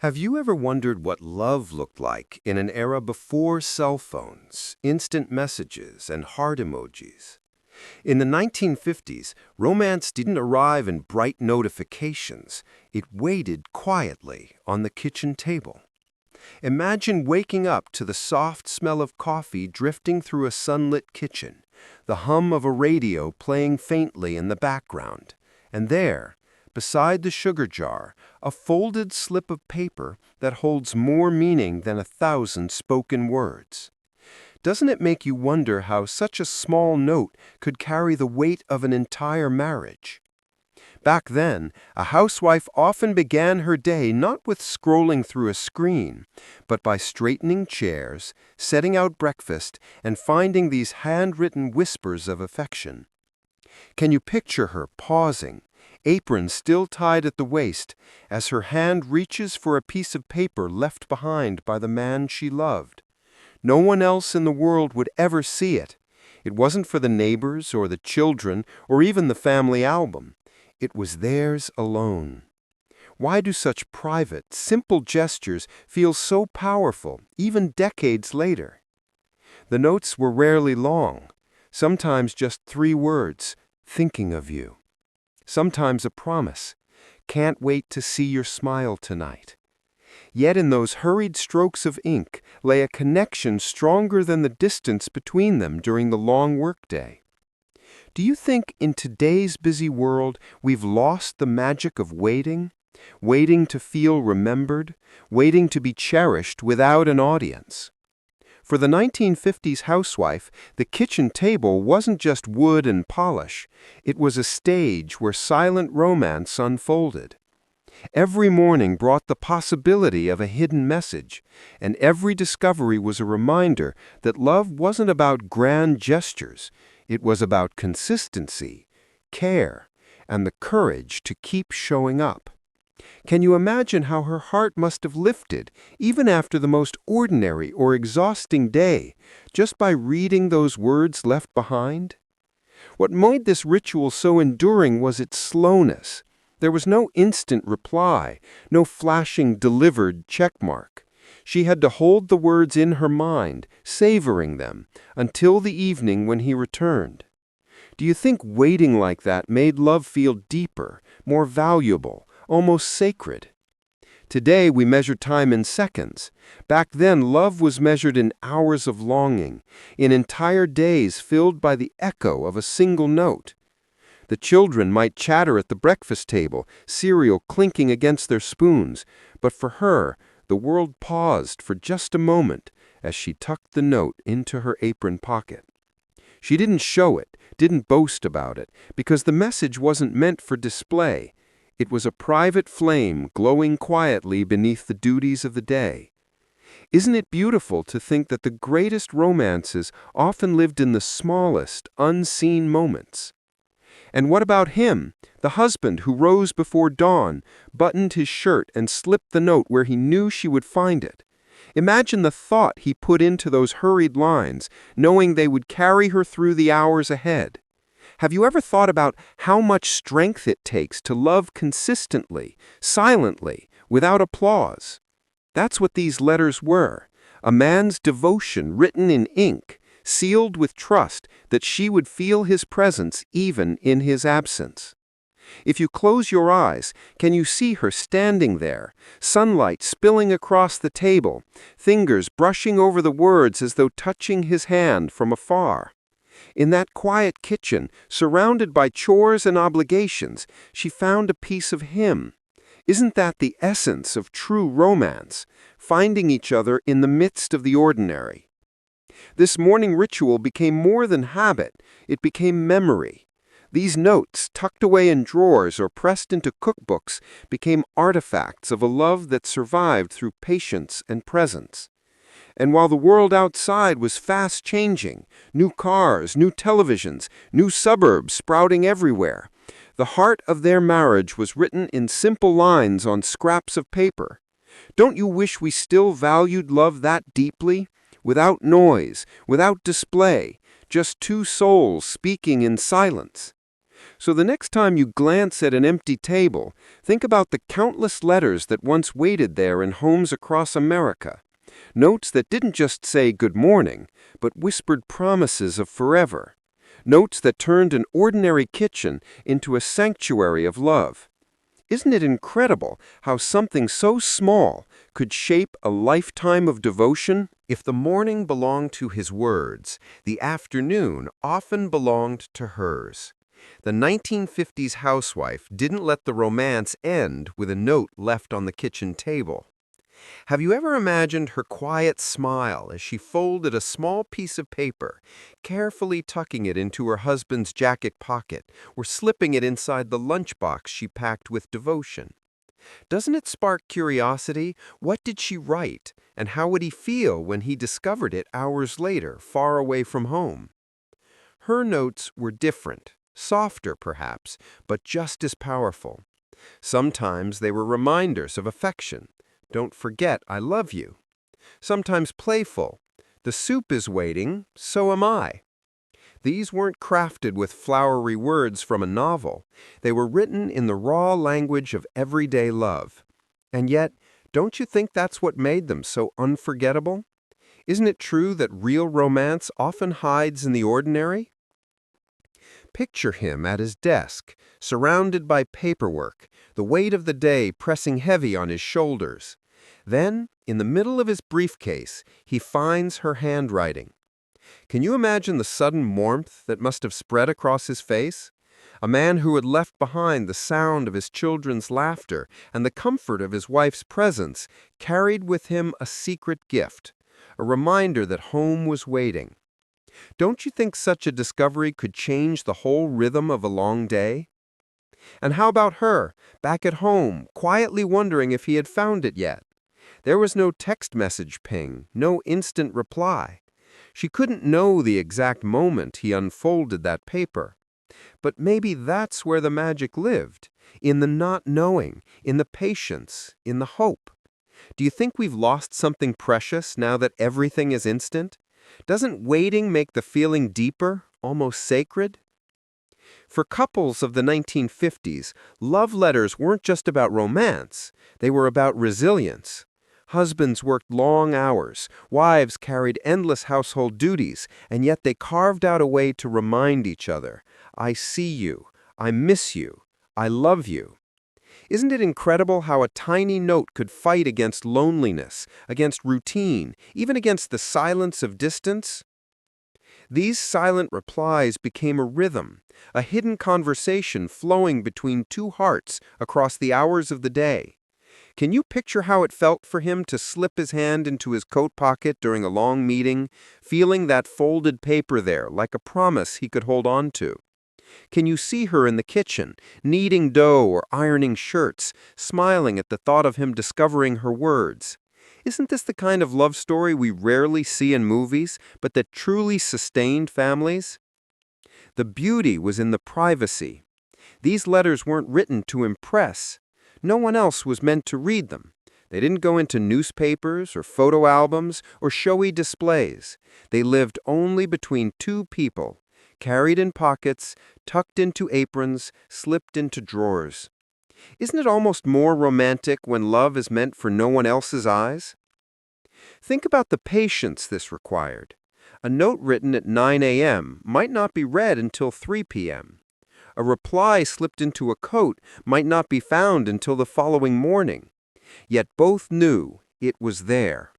Have you ever wondered what love looked like in an era before cell phones, instant messages, and heart emojis? In the 1950s, romance didn't arrive in bright notifications. It waited quietly on the kitchen table. Imagine waking up to the soft smell of coffee drifting through a sunlit kitchen, the hum of a radio playing faintly in the background, and there, beside the sugar jar, a folded slip of paper that holds more meaning than 1,000 spoken words. Doesn't it make you wonder how such a small note could carry the weight of an entire marriage? Back then, a housewife often began her day not with scrolling through a screen, but by straightening chairs, setting out breakfast, and finding these handwritten whispers of affection. Can you picture her pausing, apron still tied at the waist, as her hand reaches for a piece of paper left behind by the man she loved? No one else in the world would ever see it. It wasn't for the neighbors or the children or even the family album. It was theirs alone. Why do such private, simple gestures feel so powerful, even decades later? The notes were rarely long, sometimes just 3 words, thinking of you. Sometimes a promise, can't wait to see your smile tonight. Yet in those hurried strokes of ink lay a connection stronger than the distance between them during the long workday. Do you think in today's busy world we've lost the magic of waiting? Waiting to feel remembered, waiting to be cherished without an audience. For the 1950s housewife, the kitchen table wasn't just wood and polish. It was a stage where silent romance unfolded. Every morning brought the possibility of a hidden message, and every discovery was a reminder that love wasn't about grand gestures. It was about consistency, care, and the courage to keep showing up. Can you imagine how her heart must have lifted, even after the most ordinary or exhausting day, just by reading those words left behind? What made this ritual so enduring was its slowness. There was no instant reply, no flashing delivered checkmark. She had to hold the words in her mind, savoring them, until the evening when he returned. Do you think waiting like that made love feel deeper, more valuable, almost sacred? Today we measure time in seconds. Back then love was measured in hours of longing, in entire days filled by the echo of a single note. The children might chatter at the breakfast table, cereal clinking against their spoons, but for her, the world paused for just a moment as she tucked the note into her apron pocket. She didn't show it, didn't boast about it, because the message wasn't meant for display. It was a private flame glowing quietly beneath the duties of the day. Isn't it beautiful to think that the greatest romances often lived in the smallest, unseen moments? And what about him, the husband who rose before dawn, buttoned his shirt and slipped the note where he knew she would find it? Imagine the thought he put into those hurried lines, knowing they would carry her through the hours ahead. Have you ever thought about how much strength it takes to love consistently, silently, without applause? That's what these letters were, a man's devotion written in ink, sealed with trust that she would feel his presence even in his absence. If you close your eyes, can you see her standing there, sunlight spilling across the table, fingers brushing over the words as though touching his hand from afar? In that quiet kitchen, surrounded by chores and obligations, she found a piece of him. Isn't that the essence of true romance, finding each other in the midst of the ordinary? This morning ritual became more than habit, it became memory. These notes, tucked away in drawers or pressed into cookbooks, became artifacts of a love that survived through patience and presence. And while the world outside was fast changing, new cars, new televisions, new suburbs sprouting everywhere, the heart of their marriage was written in simple lines on scraps of paper. Don't you wish we still valued love that deeply? Without noise, without display, just 2 souls speaking in silence. So the next time you glance at an empty table, think about the countless letters that once waited there in homes across America. Notes that didn't just say good morning, but whispered promises of forever. Notes that turned an ordinary kitchen into a sanctuary of love. Isn't it incredible how something so small could shape a lifetime of devotion? If the morning belonged to his words, the afternoon often belonged to hers. The 1950s housewife didn't let the romance end with a note left on the kitchen table. Have you ever imagined her quiet smile as she folded a small piece of paper, carefully tucking it into her husband's jacket pocket or slipping it inside the lunchbox she packed with devotion? Doesn't it spark curiosity? What did she write, and how would he feel when he discovered it hours later, far away from home? Her notes were different, softer perhaps, but just as powerful. Sometimes they were reminders of affection. Don't forget I love you. Sometimes playful. The soup is waiting, so am I. These weren't crafted with flowery words from a novel. They were written in the raw language of everyday love. And yet, don't you think that's what made them so unforgettable? Isn't it true that real romance often hides in the ordinary? Picture him at his desk, surrounded by paperwork, the weight of the day pressing heavy on his shoulders. Then, in the middle of his briefcase, he finds her handwriting. Can you imagine the sudden warmth that must have spread across his face? A man who had left behind the sound of his children's laughter and the comfort of his wife's presence carried with him a secret gift, a reminder that home was waiting. Don't you think such a discovery could change the whole rhythm of a long day? And how about her, back at home, quietly wondering if he had found it yet? There was no text message ping, no instant reply. She couldn't know the exact moment he unfolded that paper. But maybe that's where the magic lived, in the not knowing, in the patience, in the hope. Do you think we've lost something precious now that everything is instant? Doesn't waiting make the feeling deeper, almost sacred? For couples of the 1950s, love letters weren't just about romance, they were about resilience. Husbands worked long hours, wives carried endless household duties, and yet they carved out a way to remind each other, I see you, I miss you, I love you. Isn't it incredible how a tiny note could fight against loneliness, against routine, even against the silence of distance? These silent replies became a rhythm, a hidden conversation flowing between two hearts across the hours of the day. Can you picture how it felt for him to slip his hand into his coat pocket during a long meeting, feeling that folded paper there like a promise he could hold on to? Can you see her in the kitchen, kneading dough or ironing shirts, smiling at the thought of him discovering her words? Isn't this the kind of love story we rarely see in movies, but that truly sustained families? The beauty was in the privacy. These letters weren't written to impress. No one else was meant to read them. They didn't go into newspapers or photo albums or showy displays. They lived only between two people, carried in pockets, tucked into aprons, slipped into drawers. Isn't it almost more romantic when love is meant for no one else's eyes? Think about the patience this required. A note written at 9 a.m. might not be read until 3 p.m. A reply slipped into a coat might not be found until the following morning. Yet both knew it was there.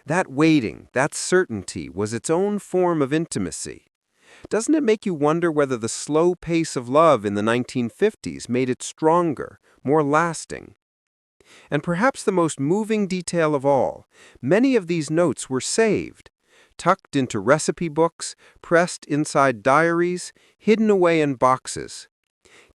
That waiting, that certainty was its own form of intimacy. Doesn't it make you wonder whether the slow pace of love in the 1950s made it stronger, more lasting? And perhaps the most moving detail of all, many of these notes were saved, tucked into recipe books, pressed inside diaries, hidden away in boxes.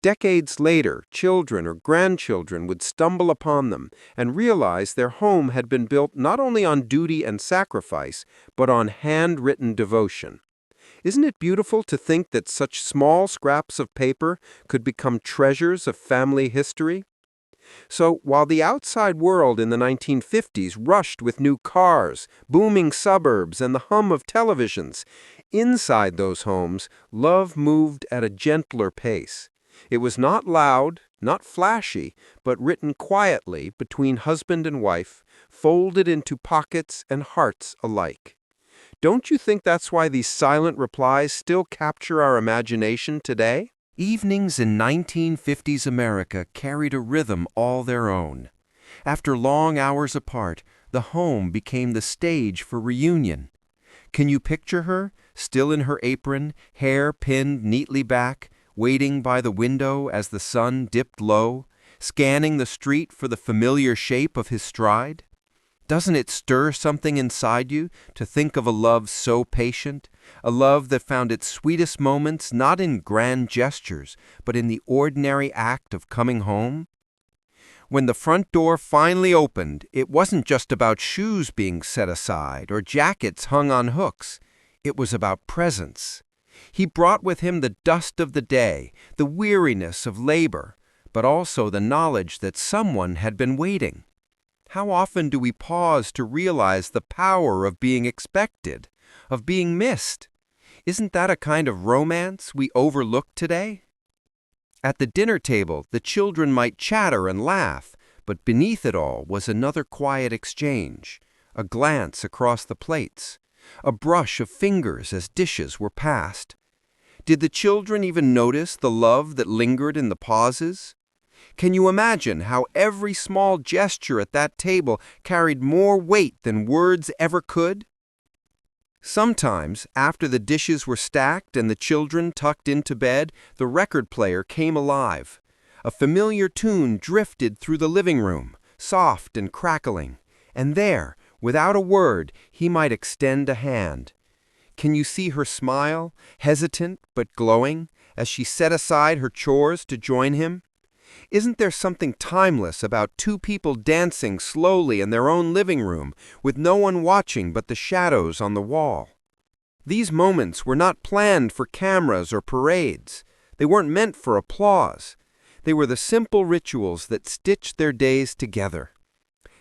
Decades later, children or grandchildren would stumble upon them and realize their home had been built not only on duty and sacrifice, but on handwritten devotion. Isn't it beautiful to think that such small scraps of paper could become treasures of family history? So, while the outside world in the 1950s rushed with new cars, booming suburbs, and the hum of televisions, inside those homes, love moved at a gentler pace. It was not loud, not flashy, but written quietly between husband and wife, folded into pockets and hearts alike. Don't you think that's why these silent replies still capture our imagination today? Evenings in 1950s America carried a rhythm all their own. After long hours apart, the home became the stage for reunion. Can you picture her, still in her apron, hair pinned neatly back, waiting by the window as the sun dipped low, scanning the street for the familiar shape of his stride? Doesn't it stir something inside you to think of a love so patient, a love that found its sweetest moments not in grand gestures, but in the ordinary act of coming home? When the front door finally opened, it wasn't just about shoes being set aside or jackets hung on hooks. It was about presence. He brought with him the dust of the day, the weariness of labor, but also the knowledge that someone had been waiting. How often do we pause to realize the power of being expected, of being missed? Isn't that a kind of romance we overlook today? At the dinner table, the children might chatter and laugh, but beneath it all was another quiet exchange, a glance across the plates, a brush of fingers as dishes were passed. Did the children even notice the love that lingered in the pauses? Can you imagine how every small gesture at that table carried more weight than words ever could? Sometimes, after the dishes were stacked and the children tucked into bed, the record player came alive. A familiar tune drifted through the living room, soft and crackling, and there, without a word, he might extend a hand. Can you see her smile, hesitant but glowing, as she set aside her chores to join him? Isn't there something timeless about two people dancing slowly in their own living room, with no one watching but the shadows on the wall? These moments were not planned for cameras or parades. They weren't meant for applause. They were the simple rituals that stitched their days together.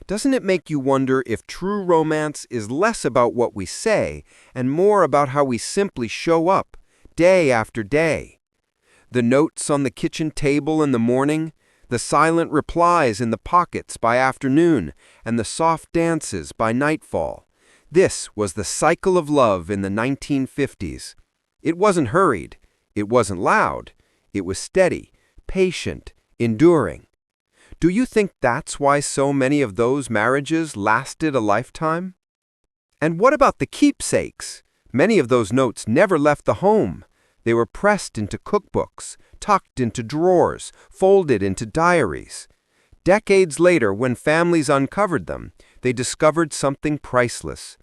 Doesn't it make you wonder if true romance is less about what we say and more about how we simply show up, day after day? The notes on the kitchen table in the morning, the silent replies in the pockets by afternoon, and the soft dances by nightfall. This was the cycle of love in the 1950s. It wasn't hurried. It wasn't loud. It was steady, patient, enduring. Do you think that's why so many of those marriages lasted a lifetime? And what about the keepsakes? Many of those notes never left the home. They were pressed into cookbooks, tucked into drawers, folded into diaries. Decades later, when families uncovered them, they discovered something priceless.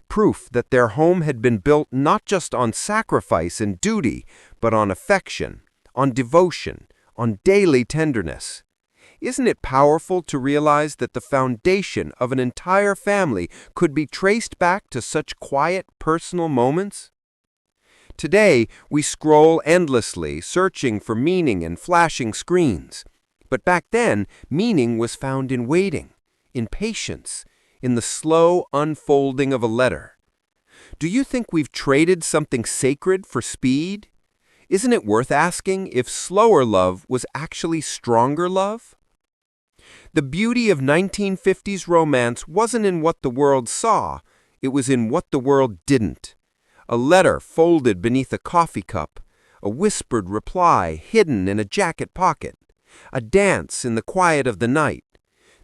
Proof that their home had been built not just on sacrifice and duty, but on affection, on devotion, on daily tenderness. Isn't it powerful to realize that the foundation of an entire family could be traced back to such quiet, personal moments? Today, we scroll endlessly, searching for meaning in flashing screens. But back then, meaning was found in waiting, in patience, in the slow unfolding of a letter. Do you think we've traded something sacred for speed? Isn't it worth asking if slower love was actually stronger love? The beauty of 1950s romance wasn't in what the world saw, it was in what the world didn't. A letter folded beneath a coffee cup, a whispered reply hidden in a jacket pocket, a dance in the quiet of the night.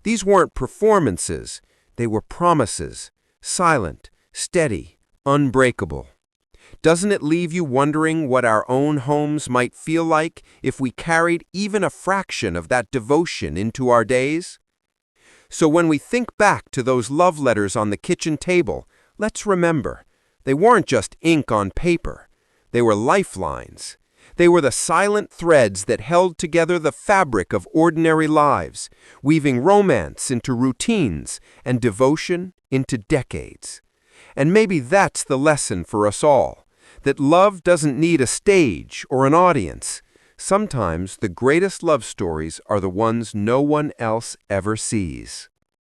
These weren't performances, they were promises, silent, steady, unbreakable. Doesn't it leave you wondering what our own homes might feel like if we carried even a fraction of that devotion into our days? So when we think back to those love letters on the kitchen table, let's remember, they weren't just ink on paper. They were lifelines. They were the silent threads that held together the fabric of ordinary lives, weaving romance into routines and devotion into decades. And maybe that's the lesson for us all, that love doesn't need a stage or an audience. Sometimes the greatest love stories are the ones no one else ever sees.